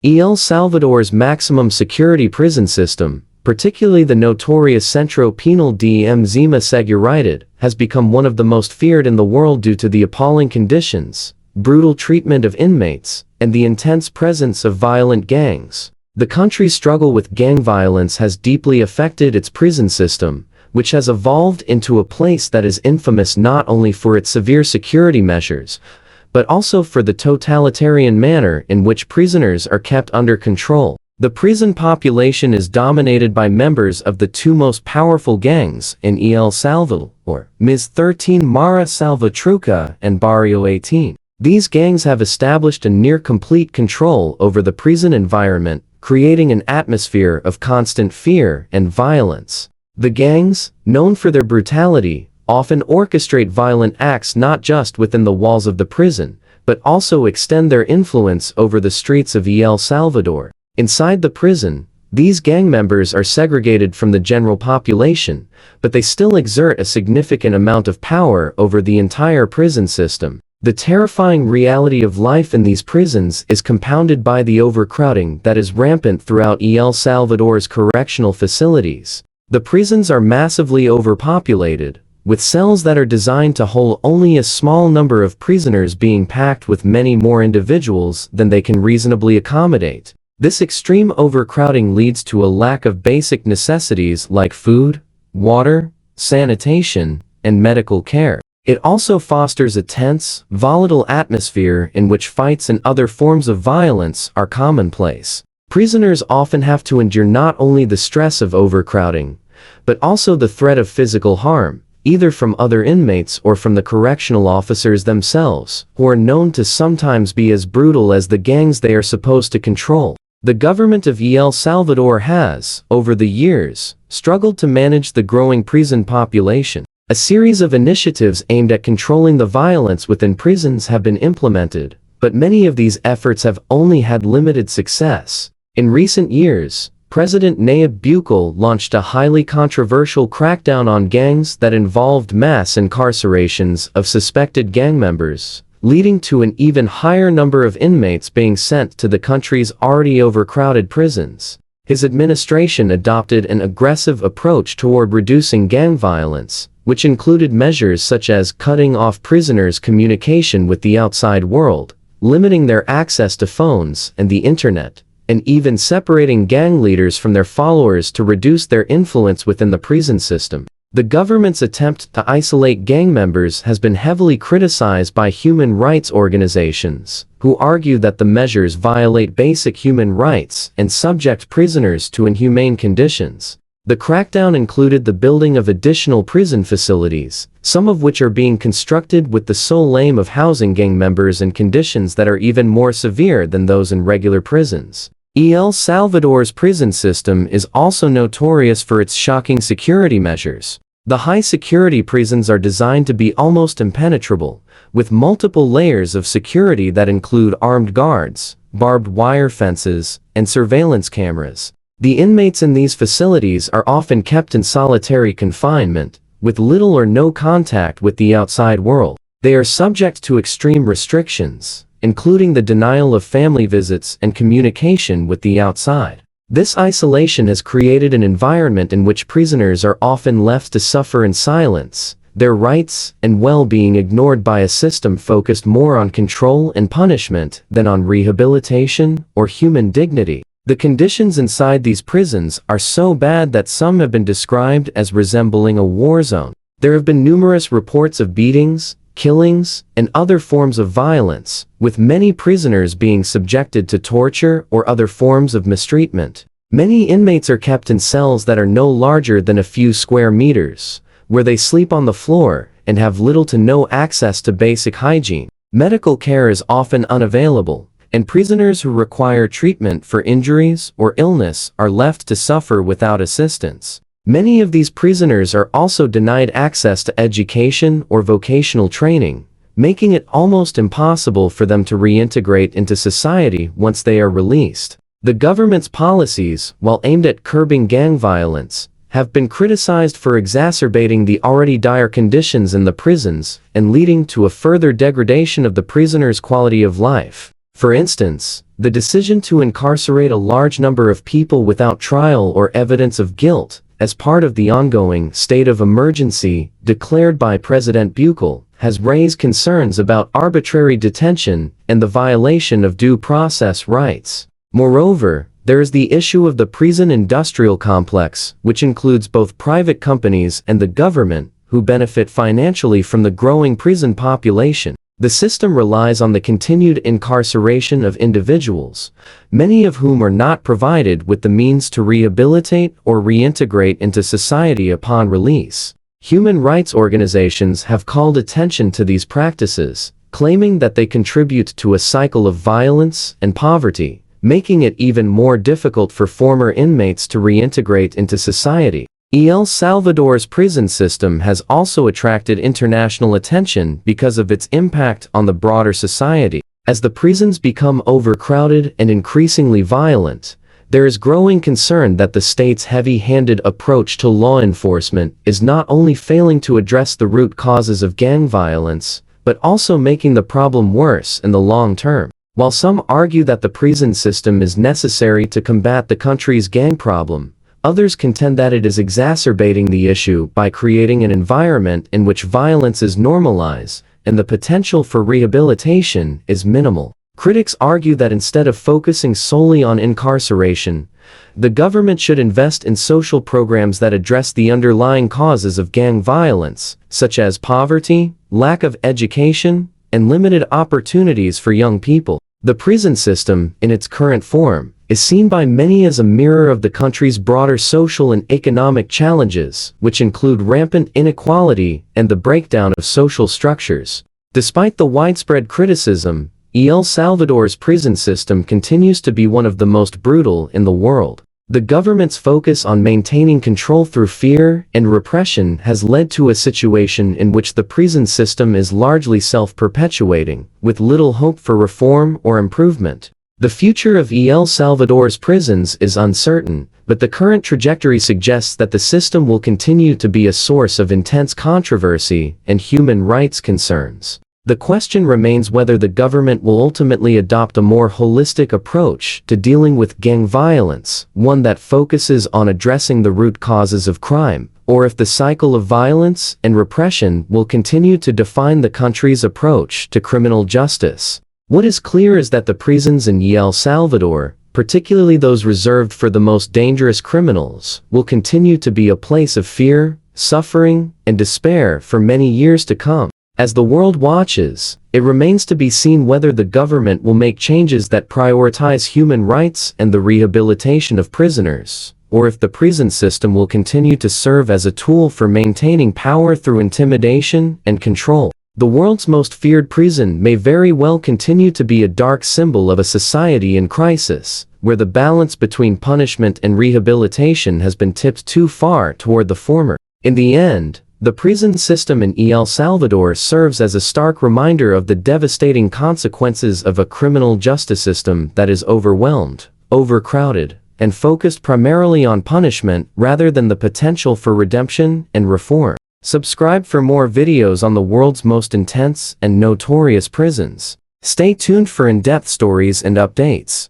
El Salvador's maximum security prison system, particularly the notorious Centro Penal de Seguridad, has become one of the most feared in the world due to the appalling conditions, brutal treatment of inmates, and the intense presence of violent gangs. The country's struggle with gang violence has deeply affected its prison system, which has evolved into a place that is infamous not only for its severe security measures, but also for the totalitarian manner in which prisoners are kept under control. The prison population is dominated by members of the two most powerful gangs in El Salvador, Ms. 13 Mara Salvatrucha and Barrio 18. These gangs have established a near-complete control over the prison environment, creating an atmosphere of constant fear and violence. The gangs, known for their brutality, often orchestrate violent acts not just within the walls of the prison, but also extend their influence over the streets of El Salvador. Inside the prison, these gang members are segregated from the general population, but they still exert a significant amount of power over the entire prison system. The terrifying reality of life in these prisons is compounded by the overcrowding that is rampant throughout El Salvador's correctional facilities. The prisons are massively overpopulated, with cells that are designed to hold only a small number of prisoners being packed with many more individuals than they can reasonably accommodate. This extreme overcrowding leads to a lack of basic necessities like food, water, sanitation, and medical care. It also fosters a tense, volatile atmosphere in which fights and other forms of violence are commonplace. Prisoners often have to endure not only the stress of overcrowding, but also the threat of physical harm, either from other inmates or from the correctional officers themselves, who are known to sometimes be as brutal as the gangs they are supposed to control. The government of El Salvador has, over the years, struggled to manage the growing prison population. A series of initiatives aimed at controlling the violence within prisons have been implemented, but many of these efforts have only had limited success. In recent years, President Nayib Bukele launched a highly controversial crackdown on gangs that involved mass incarcerations of suspected gang members, leading to an even higher number of inmates being sent to the country's already overcrowded prisons. His administration adopted an aggressive approach toward reducing gang violence, which included measures such as cutting off prisoners' communication with the outside world, limiting their access to phones and the internet, and even separating gang leaders from their followers to reduce their influence within the prison system. The government's attempt to isolate gang members has been heavily criticized by human rights organizations, who argue that the measures violate basic human rights and subject prisoners to inhumane conditions. The crackdown included the building of additional prison facilities, some of which are being constructed with the sole aim of housing gang members in conditions that are even more severe than those in regular prisons. El Salvador's prison system is also notorious for its shocking security measures. The high-security prisons are designed to be almost impenetrable, with multiple layers of security that include armed guards, barbed wire fences, and surveillance cameras. The inmates in these facilities are often kept in solitary confinement, with little or no contact with the outside world. They are subject to extreme restrictions, including the denial of family visits and communication with the outside. This isolation has created an environment in which prisoners are often left to suffer in silence, their rights and well-being ignored by a system focused more on control and punishment than on rehabilitation or human dignity. The conditions inside these prisons are so bad that some have been described as resembling a war zone. There have been numerous reports of beatings, killings, and other forms of violence, with many prisoners being subjected to torture or other forms of mistreatment. Many inmates are kept in cells that are no larger than a few square meters, where they sleep on the floor and have little to no access to basic hygiene. Medical care is often unavailable, and prisoners who require treatment for injuries or illness are left to suffer without assistance. Many of these prisoners are also denied access to education or vocational training, making it almost impossible for them to reintegrate into society once they are released. The government's policies, while aimed at curbing gang violence, have been criticized for exacerbating the already dire conditions in the prisons and leading to a further degradation of the prisoners' quality of life. For instance, the decision to incarcerate a large number of people without trial or evidence of guilt, as part of the ongoing state of emergency declared by President Buchel, has raised concerns about arbitrary detention and the violation of due process rights. Moreover, there is the issue of the prison industrial complex, which includes both private companies and the government, who benefit financially from the growing prison population. The system relies on the continued incarceration of individuals, many of whom are not provided with the means to rehabilitate or reintegrate into society upon release. Human rights organizations have called attention to these practices, claiming that they contribute to a cycle of violence and poverty, making it even more difficult for former inmates to reintegrate into society. El Salvador's prison system has also attracted international attention because of its impact on the broader society. As the prisons become overcrowded and increasingly violent, there is growing concern that the state's heavy-handed approach to law enforcement is not only failing to address the root causes of gang violence, but also making the problem worse in the long term. While some argue that the prison system is necessary to combat the country's gang problem, others contend that it is exacerbating the issue by creating an environment in which violence is normalized and the potential for rehabilitation is minimal. Critics argue that instead of focusing solely on incarceration, the government should invest in social programs that address the underlying causes of gang violence, such as poverty, lack of education, and limited opportunities for young people. The prison system, in its current form, is seen by many as a mirror of the country's broader social and economic challenges, which include rampant inequality and the breakdown of social structures. Despite the widespread criticism, El Salvador's prison system continues to be one of the most brutal in the world. The government's focus on maintaining control through fear and repression has led to a situation in which the prison system is largely self-perpetuating, with little hope for reform or improvement. The future of El Salvador's prisons is uncertain, but the current trajectory suggests that the system will continue to be a source of intense controversy and human rights concerns. The question remains whether the government will ultimately adopt a more holistic approach to dealing with gang violence, one that focuses on addressing the root causes of crime, or if the cycle of violence and repression will continue to define the country's approach to criminal justice. What is clear is that the prisons in El Salvador, particularly those reserved for the most dangerous criminals, will continue to be a place of fear, suffering, and despair for many years to come. As the world watches, it remains to be seen whether the government will make changes that prioritize human rights and the rehabilitation of prisoners, or if the prison system will continue to serve as a tool for maintaining power through intimidation and control. The world's most feared prison may very well continue to be a dark symbol of a society in crisis, where the balance between punishment and rehabilitation has been tipped too far toward the former. In the end, the prison system in El Salvador serves as a stark reminder of the devastating consequences of a criminal justice system that is overwhelmed, overcrowded, and focused primarily on punishment rather than the potential for redemption and reform. Subscribe for more videos on the world's most intense and notorious prisons. Stay tuned for in-depth stories and updates.